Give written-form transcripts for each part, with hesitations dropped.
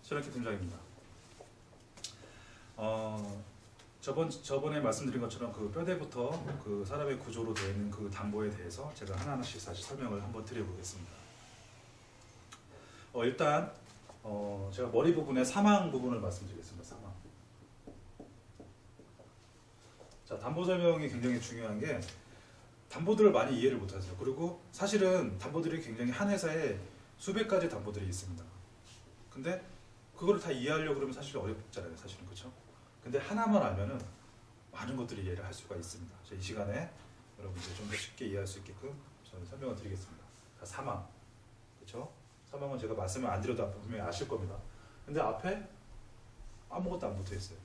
최덕기 팀장입니다. 저번에 말씀드린 것처럼 그 뼈대부터 그 사람의 구조로 되어 있는 그 담보에 대해서 제가 하나하나씩 다시 설명을 한번 드려보겠습니다. 일단 제가 머리 부분의 사망 부분을 말씀드리겠습니다. 사망. 자, 담보 설명이 굉장히 중요한 게 담보들을 많이 이해를 못하세요. 그리고 사실은 담보들이 굉장히 한 회사에 수백 가지 담보들이 있습니다. 근데 그거를 다 이해하려고 그러면 사실 어렵잖아요. 사실은. 그렇죠? 근데 하나만 알면은 많은 것들을 이해를 할 수가 있습니다. 이 시간에 여러분들 좀 더 쉽게 이해할 수 있게끔 저는 설명을 드리겠습니다. 자, 사망. 그렇죠? 사망은 제가 말씀을 안 드려도 분명히 아실 겁니다. 근데 앞에 아무것도 안 붙어 있어요.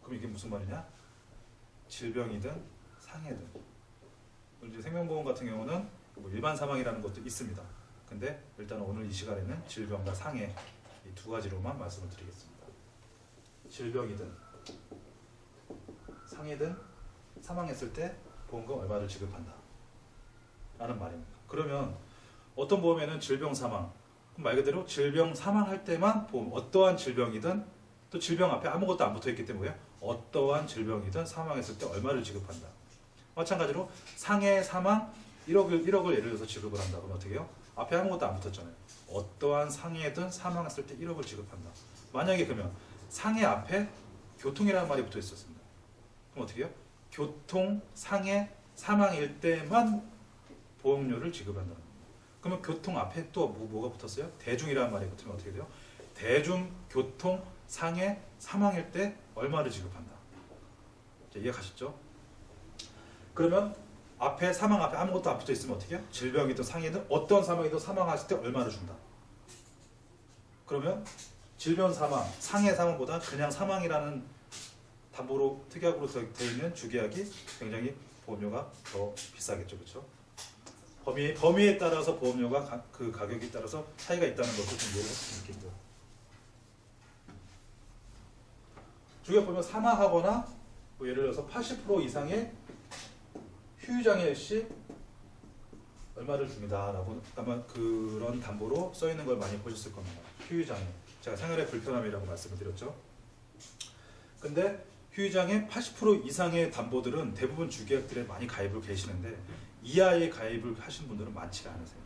그럼 이게 무슨 말이냐? 질병이든 상해든. 이제 생명보험 같은 경우는 뭐 일반 사망이라는 것도 있습니다. 근데 일단 오늘 이 시간에는 질병과 상해 이 두 가지로만 말씀을 드리겠습니다. 질병이든 상해든 사망했을 때 보험금 얼마를 지급한다 라는 말입니다. 그러면 어떤 보험에는 질병 사망, 말 그대로 질병 사망할 때만 보험, 어떠한 질병이든 또 질병 앞에 아무것도 안 붙어있기 때문에 어떠한 질병이든 사망했을 때 얼마를 지급한다. 마찬가지로 상해 사망 1억을 예를 들어서 지급을 한다. 그러면 어떻게 해요? 앞에 아무것도 안 붙었잖아요. 어떠한 상해든 사망했을 때 1억을 지급한다. 만약에 그러면 상해 앞에 교통이라는 말이 붙어 있었습니다. 그럼 어떻게 해요? 교통, 상해, 사망일 때만 보험료를 지급한다는 겁니다. 그러면 교통 앞에 또 뭐가 붙었어요? 대중이라는 말이 붙으면 어떻게 돼요? 대중, 교통, 상해, 사망일 때 얼마를 지급한다. 자, 이해 가셨죠? 그러면 앞에 사망 앞에 아무것도 안 붙어 있으면 어떻게 해요? 질병이든 상해든 어떤 사망이든 사망했을 때 얼마를 준다. 그러면 질병 사망, 상해 사망보다 그냥 사망이라는 담보로 특약으로 되어 있는 주계약이 굉장히 보험료가 더 비싸겠죠, 그렇죠? 범위에 따라서 보험료가 그 가격에 따라서 차이가 있다는 것을 좀 이해를 할 수 있겠고요. 주계약 보면 사망하거나 뭐 예를 들어서 80% 이상의 휴유장애 시 얼마를 줍니다라고 아마 그런 담보로 써 있는 걸 많이 보셨을 겁니다. 휴유장애. 제가 생활의 불편함이라고 말씀을 드렸죠. 근데 휴유장애 80% 이상의 담보들은 대부분 주계약들에 많이 가입을 계시는데 이하의 가입을 하신 분들은 많지가 않으세요.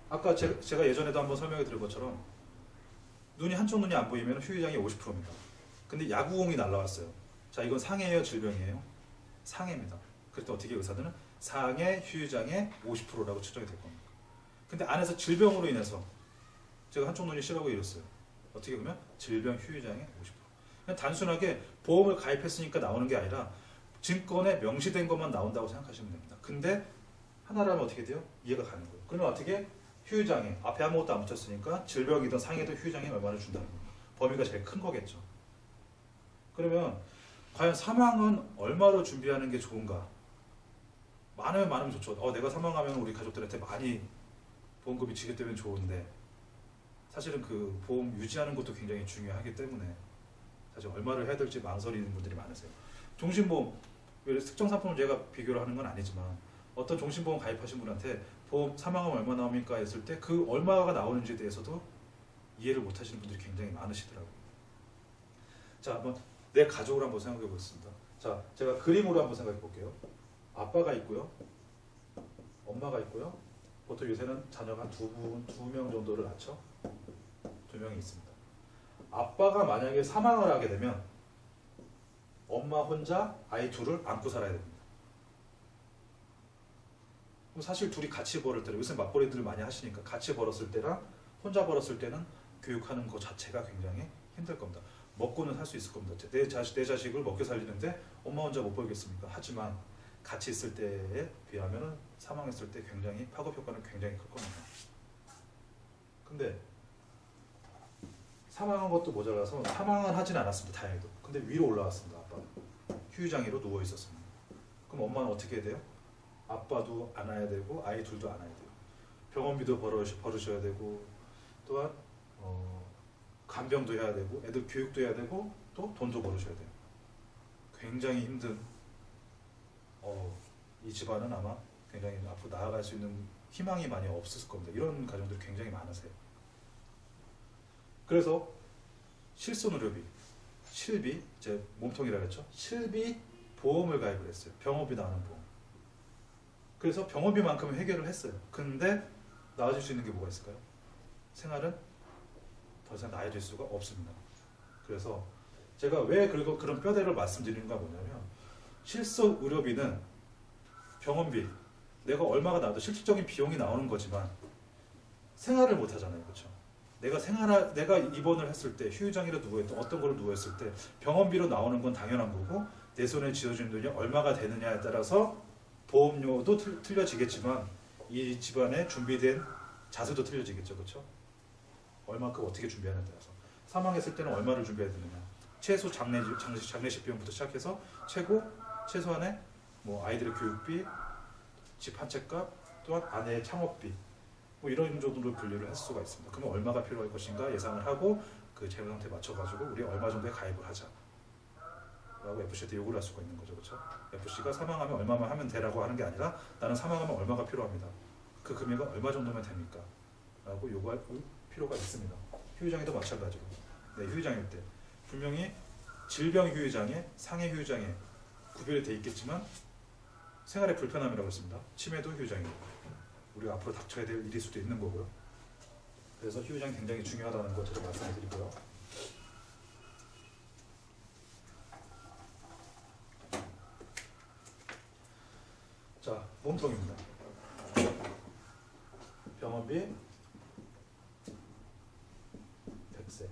아까 제가 예전에도 한번 설명해 드린 것처럼 한쪽 눈이 안 보이면 휴유장애 50%입니다. 근데 야구공이 날라왔어요. 자, 이건 상해예요, 질병이에요? 상해입니다. 그때 어떻게 의사들은 상해, 휴유장애 50%라고 추정이 될 겁니다. 근데 안에서 질병으로 인해서 제가 한쪽 눈이 싫어하고 이랬어요. 어떻게 보면 질병, 휴유장애 50%. 그냥 단순하게 보험을 가입했으니까 나오는 게 아니라 증권에 명시된 것만 나온다고 생각하시면 됩니다. 근데 하나라면 어떻게 돼요? 이해가 가는 거예요. 그러면 어떻게? 휴유장애, 앞에 아무것도 안 붙였으니까 질병이든 상해든 휴유장애 얼마를 준다는 겁니다. 범위가 제일 큰 거겠죠. 그러면 과연 사망은 얼마로 준비하는 게 좋은가? 많으면 좋죠. 내가 사망하면 우리 가족들한테 많이 보험금이 지급되면 좋은데 사실은 그 보험 유지하는 것도 굉장히 중요하기 때문에 사실 얼마를 해야 될지 망설이는 분들이 많으세요. 종신보험, 특정 상품을 제가 비교를 하는 건 아니지만 어떤 종신보험 가입하신 분한테 보험 사망하면 얼마 나옵니까 했을 때 그 얼마가 나오는지에 대해서도 이해를 못 하시는 분들이 굉장히 많으시더라고요. 자, 한번 내 가족을 한번 생각해 보겠습니다. 자, 제가 그림으로 한번 생각해 볼게요. 아빠가 있고요. 엄마가 있고요. 보통 요새는 자녀가 두 명 정도를 낳죠. 2명이 있습니다. 아빠가 만약에 사망을 하게 되면 엄마 혼자 아이 둘을 안고 살아야 됩니다. 그럼 사실 둘이 같이 벌을 때는 요새 맞벌이들 많이 하시니까 같이 벌었을 때랑 혼자 벌었을 때는 교육하는 것 자체가 굉장히 힘들 겁니다. 먹고는 살 수 있을 겁니다. 내 자식을 먹여 살리는데 엄마 혼자 못 벌겠습니까? 하지만 같이 있을 때에 비하면 사망했을 때 굉장히 파급 효과는 굉장히 클 겁니다. 근데 사망한 것도 모자라서 사망은 하진 않았습니다. 다행히도. 근데 위로 올라왔습니다. 아빠는. 휴유장애로 누워 있었습니다. 그럼 엄마는 어떻게 해야 돼요? 아빠도 안아야 되고 아이 둘도 안아야 돼요. 병원비도 벌으셔야 되고 또한 간병도 해야 되고 애들 교육도 해야 되고 또 돈도 벌으셔야 돼요. 굉장히 힘든 이 집안은 아마 굉장히 앞으로 나아갈 수 있는 희망이 많이 없을 겁니다. 이런 가정들이 굉장히 많으세요. 그래서 실손의료비, 실비, 제 몸통이라 그랬죠. 실비 보험을 가입을 했어요. 병원비 나오는 보험. 그래서 병원비만큼은 해결을 했어요. 근데 나아질 수 있는 게 뭐가 있을까요? 생활은 더 이상 나아질 수가 없습니다. 그래서 제가 왜 그런 뼈대를 말씀드리는가 뭐냐면, 실손 의료비는 병원비, 내가 얼마가 나와도 실질적인 비용이 나오는 거지만 생활을 못 하잖아요. 그렇죠? 내가 입원을 했을 때, 휴유장애로 누워있던 어떤 걸 누워있을 때 병원비로 나오는 건 당연한 거고, 내 손에 쥐어주는 돈이 얼마가 되느냐에 따라서 보험료도 틀려지겠지만 이 집안에 준비된 자세도 틀려지겠죠. 그렇죠? 얼마큼 어떻게 준비하느냐에 따라서 사망했을 때는 얼마를 준비해야 되느냐, 최소 장례식 비용부터 시작해서 최소한의 뭐 아이들의 교육비, 집 한 채 값, 또한 아내의 창업비, 뭐 이런 정도로 분류를 할 수가 있습니다. 그러면 얼마가 필요할 것인가 예상을 하고 그 재무 상태에 맞춰가지고 우리 얼마 정도에 가입을 하자 라고 FC한테 요구를 할 수가 있는 거죠. 그렇죠? FC가 사망하면 얼마만 하면 되라고 하는 게 아니라, 나는 사망하면 얼마가 필요합니다. 그 금액은 얼마 정도면 됩니까? 라고 요구할 필요가 있습니다. 휴유장애도 마찬가지로. 네, 휴유장애 때 분명히 질병 휴유장애, 상해 휴유장애 구별이 돼 있겠지만 생활의 불편함이라고 했습니다. 치매도 휴유장애고, 우리가 앞으로 닥쳐야 될 일일 수도 있는 거고요. 그래서 휴유장이 굉장히 중요하다는 것을 말씀을 드리고요. 자, 몸통입니다. 병원비 100세.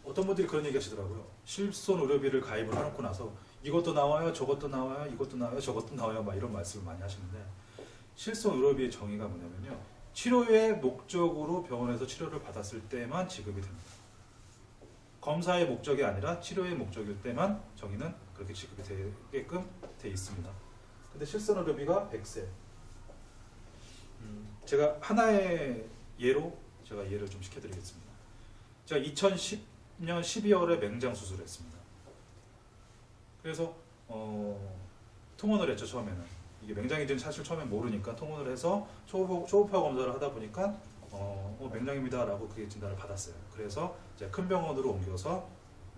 어떤 분들이 그런 얘기 하시더라고요. 실손 의료비를 가입을 해놓고 나서 이것도 나와요, 저것도 나와요, 이것도 나와요, 저것도 나와요, 막 이런 말씀을 많이 하시는데, 실손 의료비의 정의가 뭐냐면요, 치료의 목적으로 병원에서 치료를 받았을 때만 지급이 됩니다. 검사의 목적이 아니라 치료의 목적일 때만 정의는 그렇게 지급이 되게끔 돼 있습니다. 근데 실손 의료비가 100세. 제가 하나의 예로 예를 좀 시켜드리겠습니다. 제가 2010년 12월에 맹장 수술을 했습니다. 그래서 통원을 했죠. 처음에는 이게 맹장인지는 사실 처음엔 모르니까 통원을 해서 초음파 검사를 하다 보니까 맹장입니다 라고 그게 진단을 받았어요. 그래서 이제 큰 병원으로 옮겨서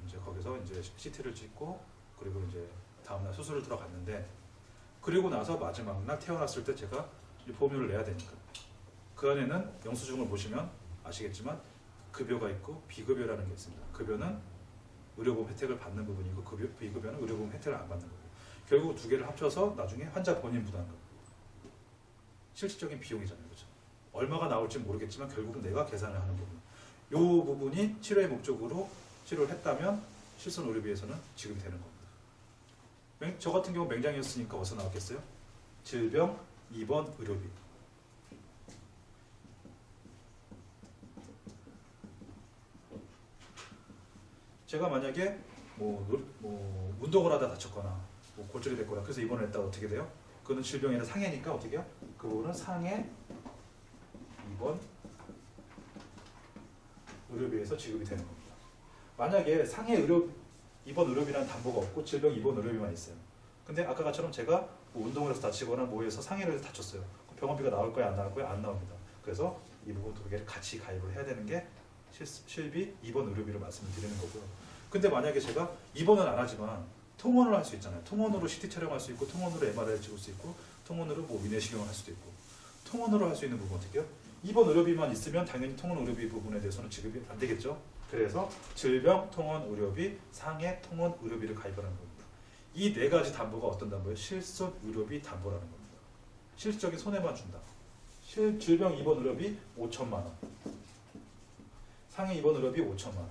이제 거기서 이제 CT를 찍고, 그리고 이제 다음날 수술을 들어갔는데, 그리고 나서 마지막 날 태어났을 때 제가 보험료를 내야 되니까 그 안에는 영수증을 보시면 아시겠지만 급여가 있고 비급여라는 게 있습니다. 급여는 의료보험 혜택을 받는 부분이고, 비급여는 의료보험 혜택을 안 받는 거고, 결국 두 개를 합쳐서 나중에 환자 본인 부담금, 실질적인 비용이잖아요. 그렇죠? 얼마가 나올지 모르겠지만 결국은 내가 계산을 하는 부분, 이 부분이 치료의 목적으로 치료를 했다면 실손 의료비에서는 지급이 되는 겁니다. 저 같은 경우 맹장이었으니까 어디서 나왔겠어요? 질병 입원 의료비. 제가 만약에 뭐 운동을 하다 다쳤거나 뭐 골절이 됐거나 그래서 입원을 했다, 어떻게 돼요? 그거는 질병이 아니라 상해니까 어떻게 해요? 그 부분은 상해 입원 의료비에서 지급이 되는 겁니다. 만약에 상해 입원 의료비라는 담보가 없고 질병 입원 의료비만 있어요. 근데 아까처럼 제가 뭐 운동을 해서 다치거나 뭐해서 상해를 해서 다쳤어요. 병원비가 나올 거야, 안 나올 거야? 안 나옵니다. 그래서 이 부분 두 개를 같이 가입을 해야 되는 게 실비 입원 의료비를 말씀을 드리는 거고요. 근데 만약에 제가 입원은 안 하지만 통원을 할 수 있잖아요. 통원으로 CT 촬영할 수 있고, 통원으로 MRI를 찍을 수 있고, 통원으로 뭐 위내시경을 할 수도 있고, 통원으로 할 수 있는 부분 어떻게 해요? 입원 의료비만 있으면 당연히 통원 의료비 부분에 대해서는 지급이 안 되겠죠. 그래서 질병 통원 의료비, 상해 통원 의료비를 가입하는 겁니다. 이 네 가지 담보가 어떤 담보예요? 실손 의료비 담보라는 겁니다. 실질적인 손해만 준다. 질병 입원 의료비 5천만 원, 상해 입원 의료비 5천만 원,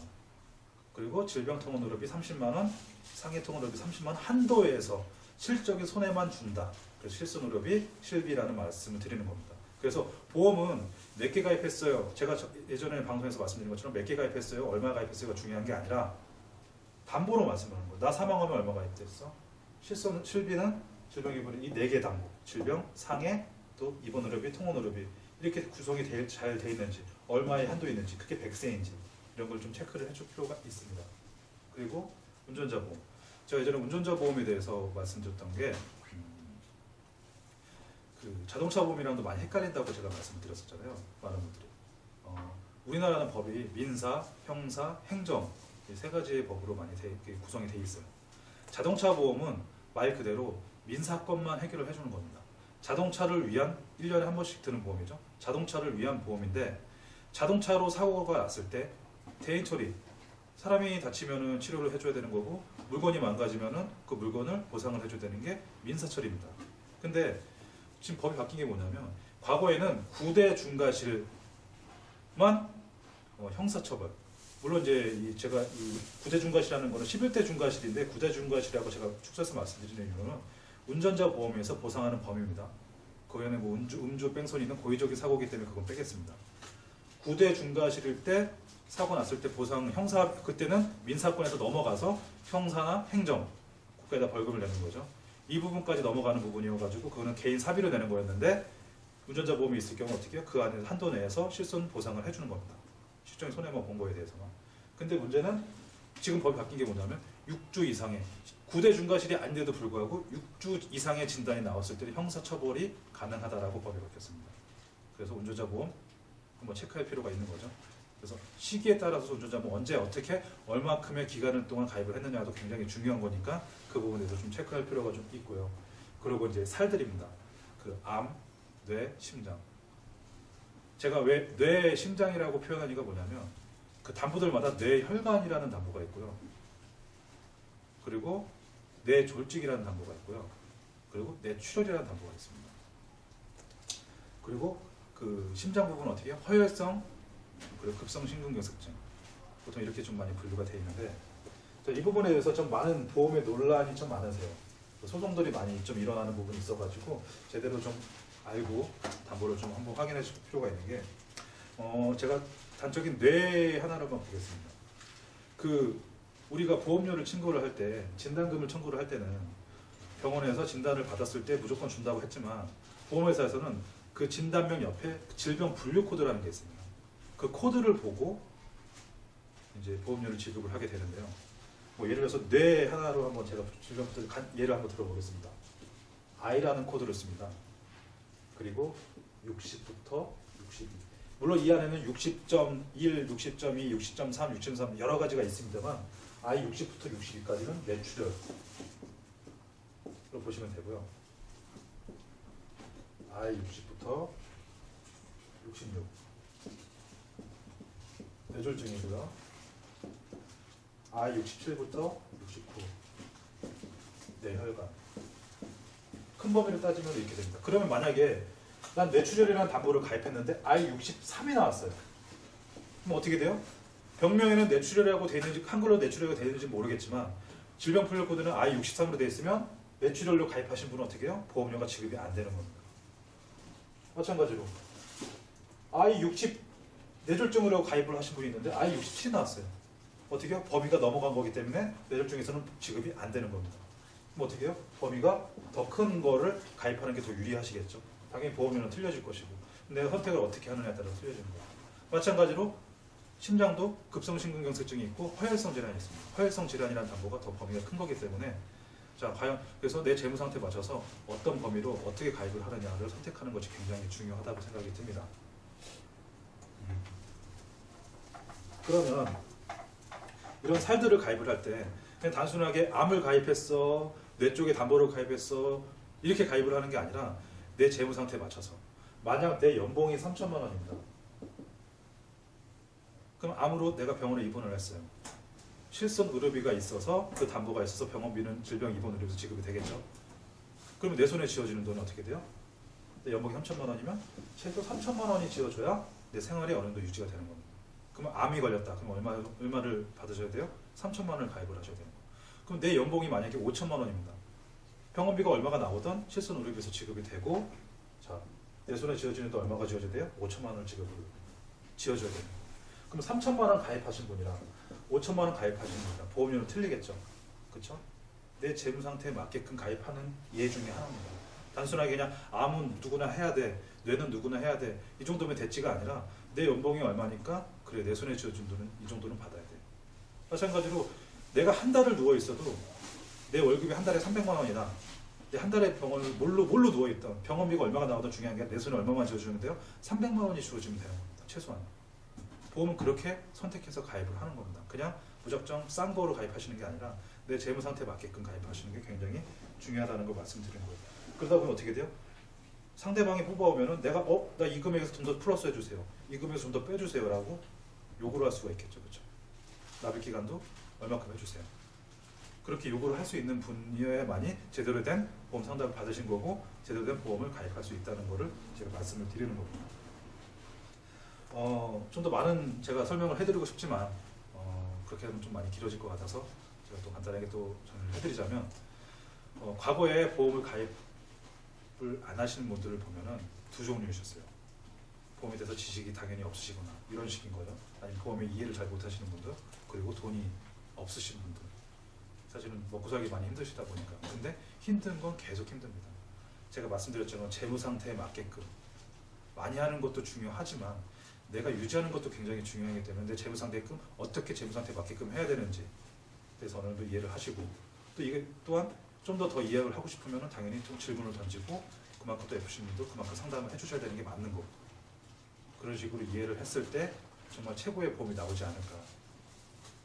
그리고 질병 통원 의료비 30만 원, 상해 통원 의료비 30만 원 한도에서 실질적인 손해만 준다. 그래서 실손 의료비, 실비라는 말씀을 드리는 겁니다. 그래서 보험은 몇 개 가입했어요, 제가 예전에 방송에서 말씀드린 것처럼 몇 개 가입했어요, 얼마 가입했어요가 중요한 게 아니라 담보로 말씀하는 거예요. 나 사망하면 얼마 가입됐어? 실비는 질병 입원 이 네 개 담보, 질병, 상해, 또 입원 의료비, 통원 의료비 이렇게 구성이 잘 돼 있는지, 얼마의 한도 있는지, 그게 100세인지 이런 걸 좀 체크를 해줄 필요가 있습니다. 그리고 운전자 보험. 제가 예전에 운전자 보험에 대해서 말씀드렸던 게 그 자동차 보험이랑도 많이 헷갈린다고 제가 말씀을 드렸었잖아요. 많은 분들이. 우리나라는 법이 민사, 형사, 행정 이 세 가지의 법으로 많이 구성이 돼 있어요. 자동차 보험은 말 그대로 민사건만 해결을 해주는 겁니다. 자동차를 위한 1년에 한 번씩 드는 보험이죠. 자동차를 위한 보험인데 자동차로 사고가 났을 때 대인 처리, 사람이 다치면 치료를 해줘야 되는 거고 물건이 망가지면 그 물건을 보상을 해줘야 되는 게 민사 처리입니다. 근데 지금 법이 바뀐 게 뭐냐면 과거에는 구대 중과실만 형사처벌, 물론 이제 제가 이 구대 중과실이라는 거는 11대 중과실인데 구대 중과실이라고 제가 축소해서 말씀드리는 이유는 운전자 보험에서 보상하는 범위입니다. 거기에는 뭐 음주 뺑소니 있는 고의적인 사고이기 때문에 그건 빼겠습니다. 9대 중과실일 때 사고 났을 때 보상 형사, 그때는 민사권에서 넘어가서 형사나 행정 국가에다 벌금을 내는 거죠. 이 부분까지 넘어가는 부분이어가지고 그거는 개인 사비로 내는 거였는데 운전자 보험이 있을 경우 어떻게 해요? 그 안에 한도 내에서 실손 보상을 해주는 겁니다. 실종의 손해만 본 거에 대해서만. 근데 문제는 지금 법이 바뀐 게 뭐냐면 6주 이상의 9대 중과실이 아닌데도 불구하고 6주 이상의 진단이 나왔을 때 형사처벌이 가능하다라고 법이 바뀌었습니다. 그래서 운전자 보험 한번 체크할 필요가 있는 거죠. 그래서 시기에 따라서 운전자 보험 언제 어떻게 얼마큼의 기간을 동안 가입을 했느냐도 굉장히 중요한 거니까 그 부분에 대해서 좀 체크할 필요가 좀 있고요. 그리고 이제 살들입니다. 그 암, 뇌, 심장. 제가 왜 뇌, 심장이라고 표현하니까 뭐냐면 그 담보들마다 뇌혈관이라는 담보가 있고요. 그리고 뇌졸직이라는 담보가 있고요. 그리고 뇌출혈이라는 담보가 있습니다. 그리고 그 심장 부분은 어떻게 해요? 허혈성 그리고 급성심근경색증, 보통 이렇게 좀 많이 분류가 되어 있는데 이 부분에 대해서 좀 많은 보험의 논란이 좀 많으세요. 소송들이 많이 좀 일어나는 부분이 있어가지고 제대로 좀 알고 담보를 좀 한번 확인해 줄 필요가 있는 게 제가 단적인 뇌 하나로만 보겠습니다. 그 우리가 보험료를 청구를 할 때 진단금을 청구를 할 때는 병원에서 진단을 받았을 때 무조건 준다고 했지만 보험회사에서는 그 진단명 옆에 질병 분류 코드라는 게 있습니다. 그 코드를 보고 이제 보험료를 지급을 하게 되는데요. 뭐 예를 들어서 뇌 하나로 한번 제가 질병부터 예를 한번 들어보겠습니다. I라는 코드를 씁니다. 그리고 60부터 62. 물론 이 안에는 60.1, 60.2, 60.3, 60.3 여러 가지가 있습니다만 I 60부터 62까지는 뇌출혈로 보시면 되고요. I 60부터 66 뇌졸중이고요. I 67부터 69 뇌혈관. 큰 범위를 따지면 이렇게 됩니다. 그러면 만약에 난 뇌출혈이라는 담보를 가입했는데 I 63이 나왔어요. 그럼 어떻게 돼요? 병명에는 뇌출혈이라고 되어 있는지 한글로 뇌출혈이 되어 있는지 모르겠지만 질병 분류 코드는 I 63으로 되어 있으면 뇌출혈로 가입하신 분은 어떻게 해요? 보험료가 지급이 안 되는 겁니다. 마찬가지로 I 60 뇌졸중으로 가입을 하신 분이 있는데 I 67이 나왔어요. 어떻게 해요? 범위가 넘어간 거기 때문에 뇌졸중에서는 지급이 안 되는 겁니다. 그럼 어떻게 해요? 범위가 더 큰 거를 가입하는 게 더 유리하시겠죠. 당연히 보험료는 틀려질 것이고 내가 선택을 어떻게 하느냐에 따라 틀려지는 거예요. 마찬가지로 심장도 급성심근경색증이 있고 허혈성 질환이 있습니다. 허혈성 질환이라는 담보가 더 범위가 큰 거기 때문에 자 과연 그래서 내 재무 상태에 맞춰서 어떤 범위로 어떻게 가입을 하느냐를 선택하는 것이 굉장히 중요하다고 생각이 듭니다. 그러면 이런 살들을 가입을 할 때 그냥 단순하게 암을 가입했어, 뇌 쪽에 담보를 가입했어 이렇게 가입을 하는 게 아니라 내 재무 상태에 맞춰서 만약 내 연봉이 3천만 원입니다. 그럼 암으로 내가 병원에 입원을 했어요. 실손 의료비가 있어서 그 담보가 있어서 병원비는 질병 입원 의료비 지급이 되겠죠. 그러면 내 손에 쥐어지는 돈은 어떻게 돼요? 내 연봉이 3천만 원이면 최소 3천만 원이 쥐어져야 내 생활이 어느 정도 유지가 되는 겁니다. 그러면 암이 걸렸다. 그럼 얼마를 받으셔야 돼요? 3천만 원을 가입을 하셔야 되는 거예요. 그럼 내 연봉이 만약에 5천만 원입니다. 병원비가 얼마가 나오던 실손 의료비에서 지급이 되고 자, 내 손에 쥐어지는 돈 얼마가 쥐어져야 돼요? 5천만 원을 쥐어줘야 돼요. 그럼 3천만 원 가입하신 분이랑 5천만 원 가입하신 분이랑 보험료는 틀리겠죠. 그렇죠? 내 재무 상태에 맞게끔 가입하는 예 중에 하나입니다. 단순하게 그냥 암은 누구나 해야 돼, 뇌는 누구나 해야 돼 이 정도면 됐지가 아니라 내 연봉이 얼마니까 그래 내 손에 쥐어준 돈은 이 정도는 받아야 돼. 마찬가지로 내가 한 달을 누워 있어도 내 월급이 한 달에 300만 원이나 내 한 달에 병원을 뭘로 누워 있던 병원비가 얼마가 나오든 중요한 게 내 손에 얼마만 쥐어주면 돼요? 300만 원이 주어지면 되는 겁니다. 최소한. 보험은 그렇게 선택해서 가입을 하는 겁니다. 그냥 무작정 싼 거로 가입하시는 게 아니라 내 재무 상태에 맞게끔 가입하시는 게 굉장히 중요하다는 걸 말씀드리는 거예요. 그러다 보면 어떻게 돼요? 상대방이 뽑아오면은 내가 나 이 금액에서 좀 더 플러스 해주세요. 이 금액에서 좀 더 빼주세요라고 요구를 할 수가 있겠죠, 그렇죠? 납입 기간도 얼마큼 해주세요. 그렇게 요구를 할 수 있는 분이어야만이 제대로 된 보험 상담을 받으신 거고 제대로 된 보험을 가입할 수 있다는 거를 제가 말씀을 드리는 겁니다. 좀 더 많은 제가 설명을 해드리고 싶지만 그렇게 하면 좀 많이 길어질 것 같아서 제가 또 간단하게 또 정리를 해드리자면 과거에 보험을 가입을 안 하시는 분들을 보면은 두 종류이셨어요. 보험에 대해서 지식이 당연히 없으시거나 이런 식인 거죠. 아니면 보험의 이해를 잘 못하시는 분들, 그리고 돈이 없으신 분들. 사실은 먹고 살기 많이 힘드시다 보니까. 근데 힘든 건 계속 힘듭니다. 제가 말씀드렸지만 재무 상태에 맞게끔 많이 하는 것도 중요하지만 내가 유지하는 것도 굉장히 중요하기 때문에 내 재무 상태게끔 어떻게 재무 상태에 맞게끔 해야 되는지 대해서 어느 정도 이해를 하시고 또 이게 또한 좀 더 이해를 하고 싶으면 당연히 좀 질문을 던지고 그만큼 또 FC님도 그만큼 상담을 해주셔야 되는 게 맞는 거고 그런 식으로 이해를 했을 때 정말 최고의 보험이 나오지 않을까.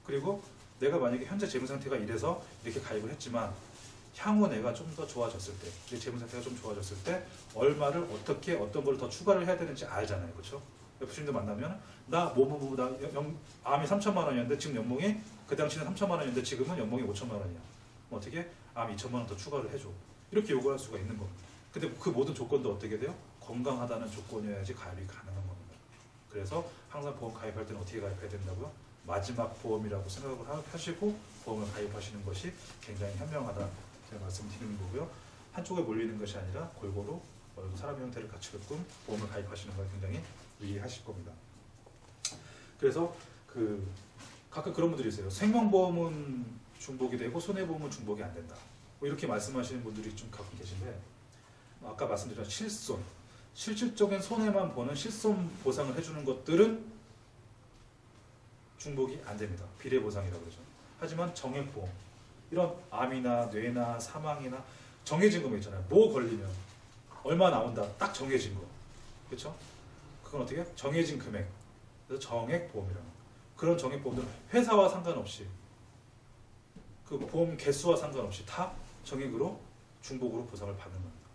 그리고 내가 만약에 현재 재무 상태가 이래서 이렇게 가입을 했지만 향후 내가 좀 더 좋아졌을 때, 내 재무 상태가 좀 좋아졌을 때 얼마를 어떻게 어떤 걸 더 추가를 해야 되는지 알잖아요, 그렇죠? FC님도 만나면 나 암이 3천만 원이었는데 지금 연봉이 그 당시는 3천만 원이었는데 지금은 연봉이 5천만 원이야. 어떻게? 암 2천만 원 더 추가를 해줘. 이렇게 요구할 수가 있는 겁니다. 근데 그 모든 조건도 어떻게 돼요? 건강하다는 조건이어야지 가입이 가능한 겁니다. 그래서 항상 보험 가입할 때는 어떻게 가입해야 된다고요? 마지막 보험이라고 생각을 하시고 보험을 가입하시는 것이 굉장히 현명하다 제가 말씀드리는 거고요. 한쪽에 몰리는 것이 아니라 골고루 사람의 형태를 갖추게끔 보험을 가입하시는 걸 굉장히 유의하실 겁니다. 그래서 가끔 그런 분들이 있어요. 생명보험은 중복이 되고 손해보험은 중복이 안 된다. 뭐 이렇게 말씀하시는 분들이 좀 가끔 계신데 아까 말씀드린 실손, 실질적인 손해만 보는 실손 보상을 해주는 것들은 중복이 안 됩니다. 비례보상이라고 그러죠. 하지만 정액보험, 이런 암이나 뇌나 사망이나 정해진 금액 있잖아요. 뭐 걸리면 얼마 나온다. 딱 정해진 거. 그렇죠? 그건 어떻게 해요? 정해진 금액. 그래서 정액보험이라는 거. 그런 정액보험들은 회사와 상관없이 그 보험 개수와 상관없이 다 정액으로 중복으로 보상을 받는 겁니다.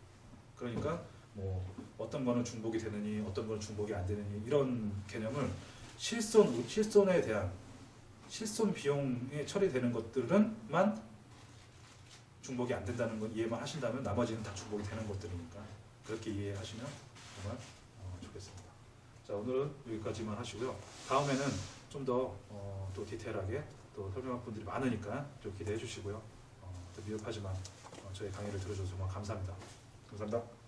그러니까 뭐 어떤 거는 중복이 되느니 어떤 거는 중복이 안 되느니 이런 개념을 실손에 대한 실손 비용에 처리되는 것들은만 중복이 안 된다는 거 이해만 하신다면 나머지는 다 중복이 되는 것들이니까 그렇게 이해하시면 정말 좋겠습니다. 자, 오늘은 여기까지만 하시고요. 다음에는 좀 더 또 디테일하게 또 설명할 분들이 많으니까 좀 기대해 주시고요. 또 미흡하지만 저희 강의를 들어주셔서 정말 감사합니다. 감사합니다.